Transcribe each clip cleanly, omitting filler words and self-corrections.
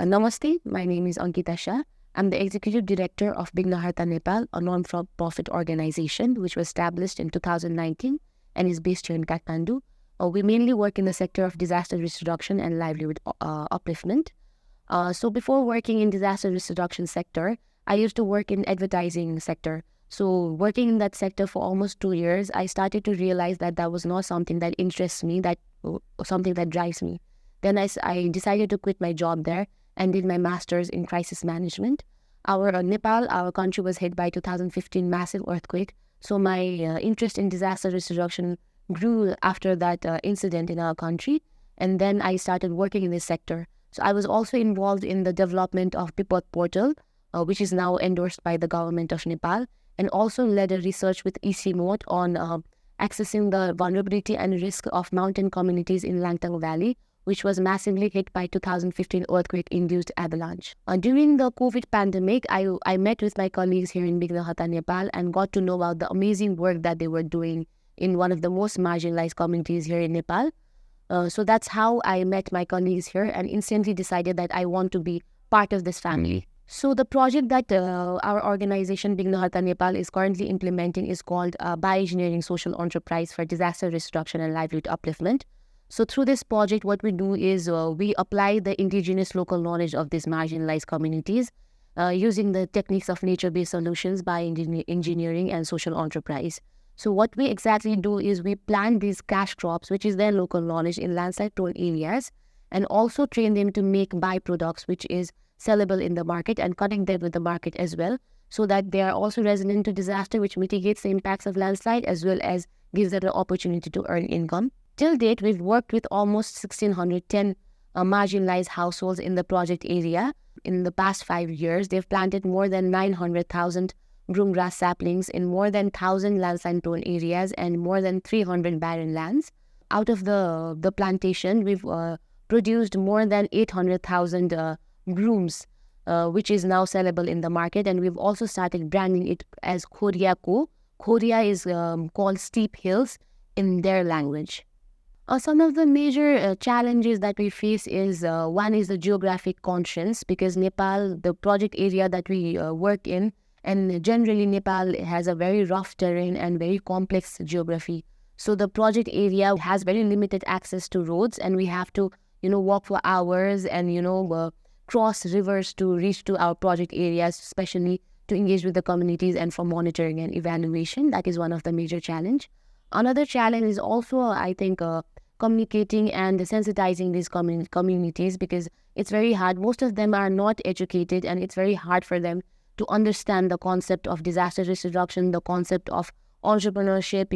Namaste, my name is Ankita Shah. I'm the Executive Director of Bighnaharta Nepal, a non-profit organization which was established in 2019 and is based here in Kathmandu. We mainly work in the sector of disaster risk reduction and livelihood upliftment. So before working in disaster risk reduction sector, I used to work in advertising sector. So working in that sector for almost 2 years, I started to realize that that was not something that interests me, something that drives me. Then I decided to quit my job there and did my master's in crisis management. Nepal, our country was hit by 2015 massive earthquake. So my interest in disaster risk reduction grew after that incident in our country. And then I started working in this sector. So I was also involved in the development of Pipot portal, which is now endorsed by the government of Nepal, and also led a research with EC Mode on accessing the vulnerability and risk of mountain communities in Langtang Valley, which was massively hit by 2015 earthquake-induced avalanche. During the COVID pandemic, I met with my colleagues here in Bighnaharta, Nepal, and got to know about the amazing work that they were doing in one of the most marginalized communities here in Nepal. So that's how I met my colleagues here and instantly decided that I want to be part of this family. So the project that our organization Bighnaharta Nepal is currently implementing is called Bioengineering Social Enterprise for Disaster Risk Reduction and Livelihood Upliftment. So through this project, what we do is we apply the indigenous local knowledge of these marginalized communities using the techniques of nature-based solutions, bioengineering, and social enterprise. So what we exactly do is we plant these cash crops, which is their local knowledge, in landslide-prone areas, and also train them to make byproducts, which is sellable in the market, and connect them with the market as well, so that they are also resilient to disaster, which mitigates the impacts of landslide as well as gives them the opportunity to earn income. Till date, we've worked with almost 1,610 marginalized households in the project area. In the past 5 years, they've planted more than 900,000 broom grass saplings in more than 1,000 landslide-prone areas and more than 300 barren lands. Out of the plantation, we've produced more than 800,000 brooms, which is now sellable in the market, and we've also started branding it as Khoria Ko. Khoria is called steep hills in their language. Some of the major challenges that we face is one is the geographic constraints, because Nepal, the project area that we work in, and generally Nepal has a very rough terrain and very complex geography. So the project area has very limited access to roads, and we have to, walk for hours and, cross rivers to reach to our project areas, especially to engage with the communities and for monitoring and evaluation. That is one of the major challenge. Another challenge is also, I think, communicating and sensitizing these communities, because it's very hard. Most of them are not educated, and it's very hard for them to understand the concept of disaster risk reduction, the concept of entrepreneurship,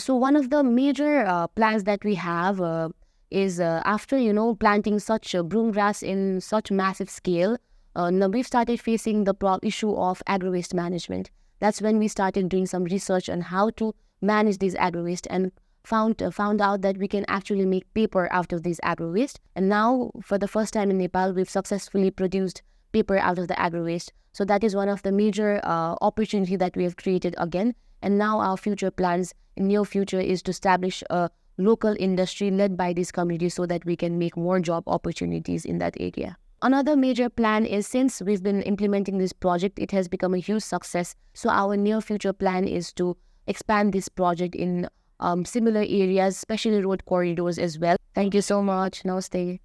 So one of the major plans that we have is after, planting such broom grass in such massive scale, now we've started facing the issue of agro-waste management. That's when we started doing some research on how to manage these agro-waste, and found out that we can actually make paper out of these agro-waste. And now, for the first time in Nepal, we've successfully produced paper out of the agro-waste. So that is one of the major opportunity that we have created again. And now our future plans in near future is to establish a local industry led by these communities, so that we can make more job opportunities in that area. Another major plan is, since we've been implementing this project, it has become a huge success. So our near future plan is to expand this project in similar areas, especially road corridors as well. Thank you so much. Namaste.